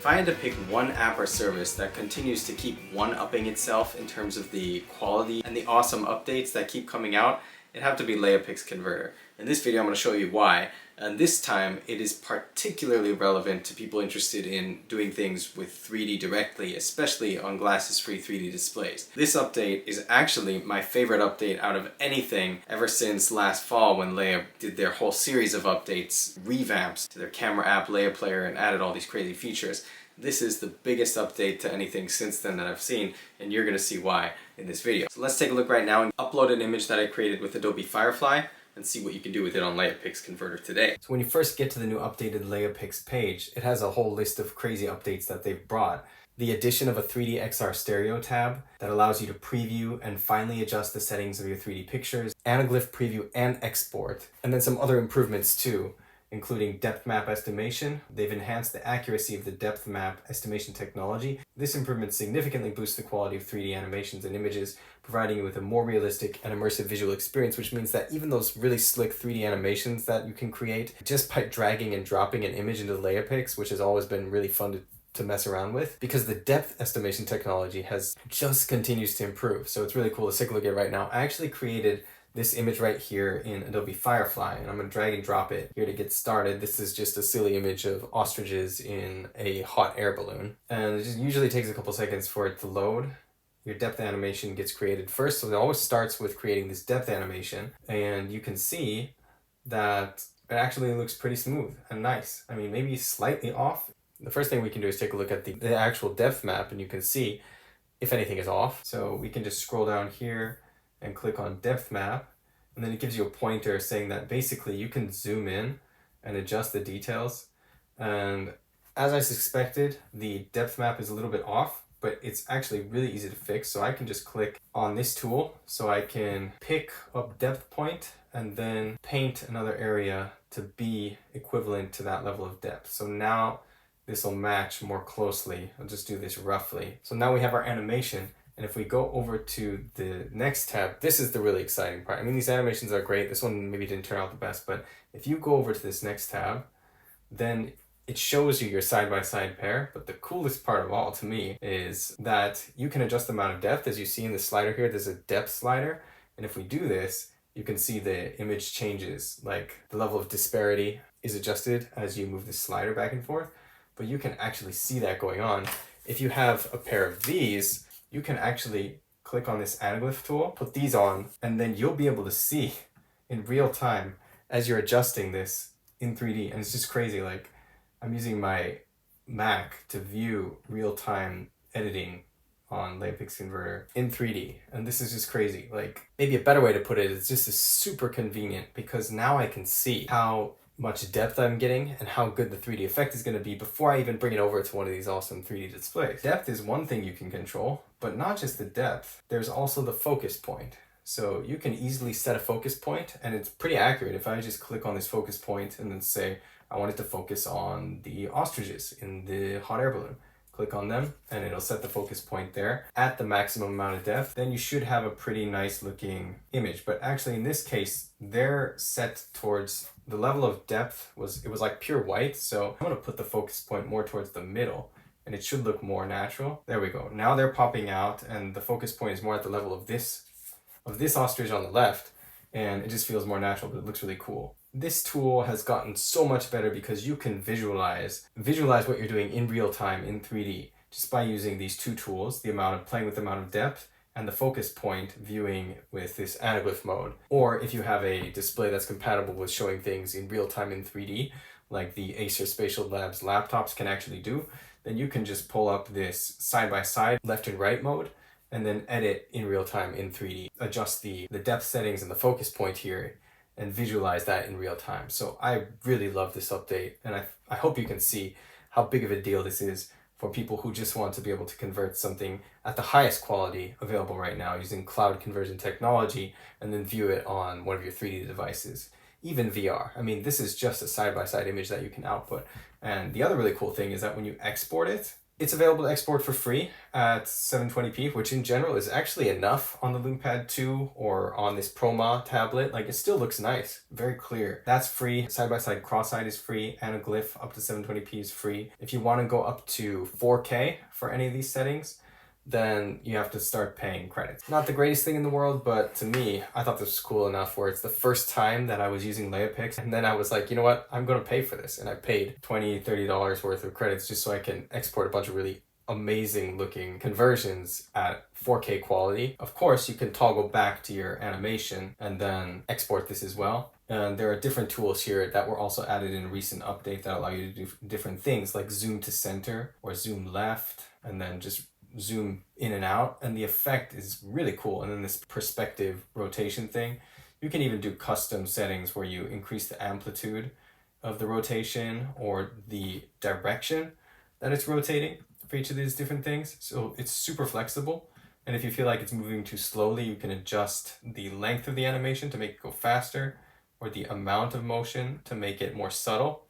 If I had to pick one app or service that continues to keep one-upping itself in terms of the quality and the awesome updates that keep coming out, it'd have to be LeiaPix Converter. In this video I'm going to show you why, and this time it is particularly relevant to people interested in doing things with 3D directly, especially on glasses-free 3D displays. This update is actually my favorite update out of anything ever since last fall when Leia did their whole series of updates, revamps to their camera app, Leia Player, and added all these crazy features. This is the biggest update to anything since then that I've seen, and you're going to see why in this video. So let's take a look right now and upload an image that I created with Adobe Firefly and see what you can do with it on LeiaPix Converter today. So when you first get to the new updated LeiaPix page, it has a whole list of crazy updates that they've brought. The addition of a 3D XR stereo tab that allows you to preview and finely adjust the settings of your 3D pictures, anaglyph preview and export, and then some other improvements too, including depth map estimation. They've enhanced the accuracy of the depth map estimation technology. This improvement significantly boosts the quality of 3D animations and images, providing you with a more realistic and immersive visual experience, which means that even those really slick 3D animations that you can create just by dragging and dropping an image into LeiaPix, which has always been really fun to mess around with, because the depth estimation technology just continues to improve. So it's really cool to take a look at right now. I actually created this image right here in Adobe Firefly, and I'm going to drag and drop it here to get started. This is just a silly image of ostriches in a hot air balloon, and it just usually takes a couple seconds for it to load. Your depth animation gets created first, so it always starts with creating this depth animation, and you can see that it actually looks pretty smooth and nice. I mean, maybe slightly off. The first thing we can do is take a look at the actual depth map, and you can see if anything is off. So we can just scroll down here and click on depth map, and then it gives you a pointer saying that basically you can zoom in and adjust the details. And as I suspected, the depth map is a little bit off, but it's actually really easy to fix. So I can just click on this tool, so I can pick up depth point and then paint another area to be equivalent to that level of depth. So now this will match more closely. I'll just do this roughly. So now we have our animation. And if we go over to the next tab, this is the really exciting part. I mean, these animations are great. This one maybe didn't turn out the best, but if you go over to this next tab, then it shows you your side-by-side pair. But the coolest part of all to me is that you can adjust the amount of depth. As you see in the slider here, there's a depth slider. And if we do this, you can see the image changes, like the level of disparity is adjusted as you move the slider back and forth. But you can actually see that going on. If you have a pair of these, you can actually click on this anaglyph tool, put these on, and then you'll be able to see in real time as you're adjusting this in 3D. And it's just crazy. Like, I'm using my Mac to view real-time editing on LeiaPix Converter in 3D. And this is just crazy. Like, maybe a better way to put it is just super convenient, because now I can see how much depth I'm getting and how good the 3D effect is going to be before I even bring it over to one of these awesome 3D displays. Depth is one thing you can control, but not just the depth. There's also the focus point. So you can easily set a focus point, and it's pretty accurate. If I just click on this focus point and then say I want it to focus on the ostriches in the hot air balloon, click on them and it'll set the focus point there at the maximum amount of depth, then you should have a pretty nice looking image. But actually in this case, they're set towards the level of depth was like pure white. So I'm going to put the focus point more towards the middle, and it should look more natural. There we go. Now they're popping out, and the focus point is more at the level of this ostrich on the left, and it just feels more natural, but it looks really cool. This tool has gotten so much better because you can visualize what you're doing in real time in 3D just by using these two tools, playing with the amount of depth and the focus point viewing with this anaglyph mode. Or if you have a display that's compatible with showing things in real time in 3D, like the Acer Spatial Labs laptops can actually do, then you can just pull up this side-by-side left and right mode and then edit in real time in 3D. Adjust the depth settings and the focus point here and visualize that in real time. So I really love this update, and I hope you can see how big of a deal this is for people who just want to be able to convert something at the highest quality available right now using cloud conversion technology and then view it on one of your 3D devices, even VR. I mean, this is just a side-by-side image that you can output. And the other really cool thing is that when you export it, It's available to export for free at 720p, which in general is actually enough on the LumePad 2 or on this Proma tablet. Like, it still looks nice, very clear. That's free. Side-by-side cross-eyed is free. Anaglyph up to 720p is free. If you want to go up to 4K for any of these settings, then you have to start paying credits. Not the greatest thing in the world, but to me, I thought this was cool enough where it's the first time that I was using LeiaPix, and then I was like, you know what, I'm gonna pay for this. And I paid $20, $30 worth of credits just so I can export a bunch of really amazing looking conversions at 4K quality. Of course, you can toggle back to your animation and then export this as well. And there are different tools here that were also added in a recent update that allow you to do different things like zoom to center or zoom left, and then just zoom in and out, and the effect is really cool. And then this perspective rotation thing, you can even do custom settings where you increase the amplitude of the rotation or the direction that it's rotating for each of these different things. So it's super flexible, and if you feel like it's moving too slowly, you can adjust the length of the animation to make it go faster, or the amount of motion to make it more subtle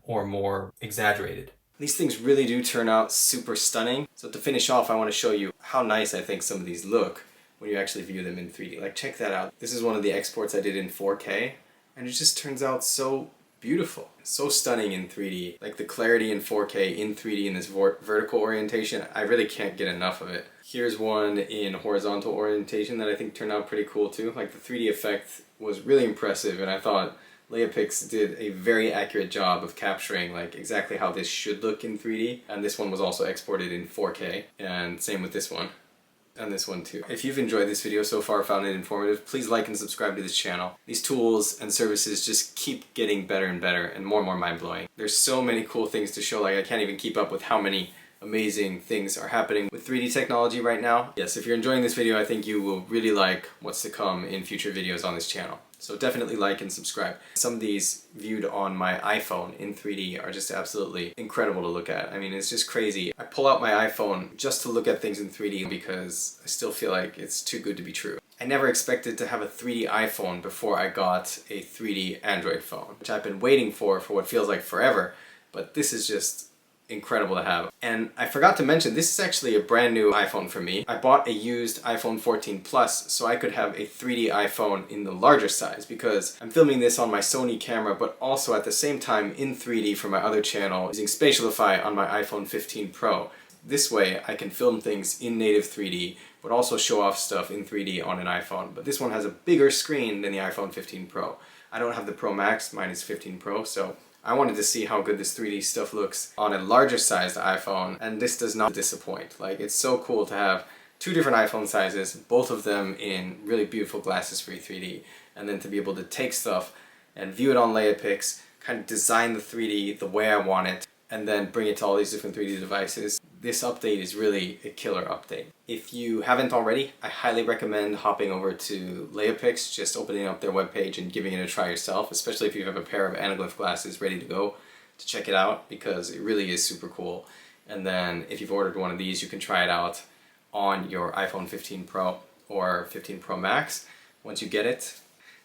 or more exaggerated. These things really do turn out super stunning. So to finish off, I want to show you how nice I think some of these look when you actually view them in 3D. Like, check that out. This is one of the exports I did in 4K, and it just turns out so beautiful. So stunning in 3D. Like, the clarity in 4K in 3D in this vertical orientation, I really can't get enough of it. Here's one in horizontal orientation that I think turned out pretty cool too. Like, the 3D effect was really impressive, and I thought LeiaPix did a very accurate job of capturing like exactly how this should look in 3D. And this one was also exported in 4K, and same with this one. And this one too. If you've enjoyed this video so far, found it informative, please like and subscribe to this channel. These tools and services just keep getting better and better and more mind-blowing. There's so many cool things to show, like I can't even keep up with how many amazing things are happening with 3D technology right now. Yes, if you're enjoying this video, I think you will really like what's to come in future videos on this channel. So definitely like and subscribe. Some of these viewed on my iPhone in 3D are just absolutely incredible to look at. I mean, it's just crazy. I pull out my iPhone just to look at things in 3D because I still feel like it's too good to be true. I never expected to have a 3D iPhone before I got a 3D Android phone, which I've been waiting for what feels like forever, but this is just incredible to have. And I forgot to mention, this is actually a brand new iPhone for me. I bought a used iPhone 14 Plus so I could have a 3D iPhone in the larger size, because I'm filming this on my Sony camera but also at the same time in 3D for my other channel using Spatialify on my iPhone 15 Pro. This way I can film things in native 3D but also show off stuff in 3D on an iPhone. But this one has a bigger screen than the iPhone 15 Pro. I don't have the Pro Max, mine is 15 Pro, so I wanted to see how good this 3D stuff looks on a larger sized iPhone, and this does not disappoint. Like, it's so cool to have two different iPhone sizes, both of them in really beautiful glasses-free 3D, and then to be able to take stuff and view it on LeiaPix, kind of design the 3D the way I want it, and then bring it to all these different 3D devices. This update is really a killer update. If you haven't already, I highly recommend hopping over to LeiaPix, just opening up their webpage and giving it a try yourself, especially if you have a pair of Anaglyph glasses ready to go to check it out, because it really is super cool. And then if you've ordered one of these, you can try it out on your iPhone 15 Pro or 15 Pro Max once you get it,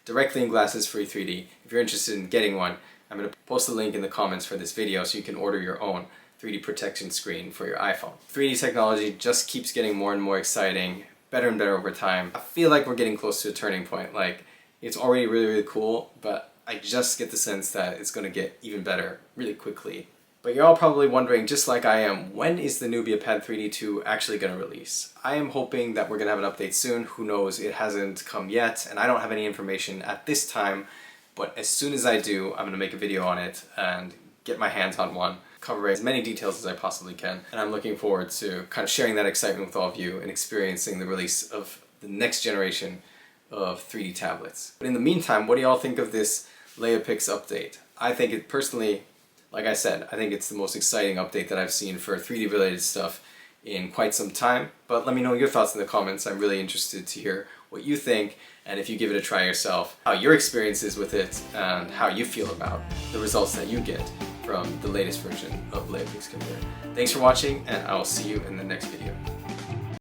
directly in glasses-free 3D. If you're interested in getting one, I'm going to post a link in the comments for this video so you can order your own 3D protection screen for your iPhone. 3D technology just keeps getting more and more exciting, better and better over time. I feel like we're getting close to a turning point. Like, it's already really cool, but I just get the sense that it's going to get even better really quickly. But you're all probably wondering, just like I am, when is the new LeiaPad 3D 2 actually going to release? I am hoping that we're going to have an update soon. Who knows, it hasn't come yet, and I don't have any information at this time, but as soon as I do, I'm going to make a video on it and get my hands on one, cover as many details as I possibly can, and I'm looking forward to kind of sharing that excitement with all of you and experiencing the release of the next generation of 3D tablets. But in the meantime, what do y'all think of this LeiaPix update? I think it personally, like I said, I think it's the most exciting update that I've seen for 3D related stuff in quite some time. But let me know your thoughts in the comments. I'm really interested to hear what you think, and if you give it a try yourself, how your experience is with it and how you feel about the results that you get from the latest version of LeiaPix Converter. Thanks for watching, and I will see you in the next video.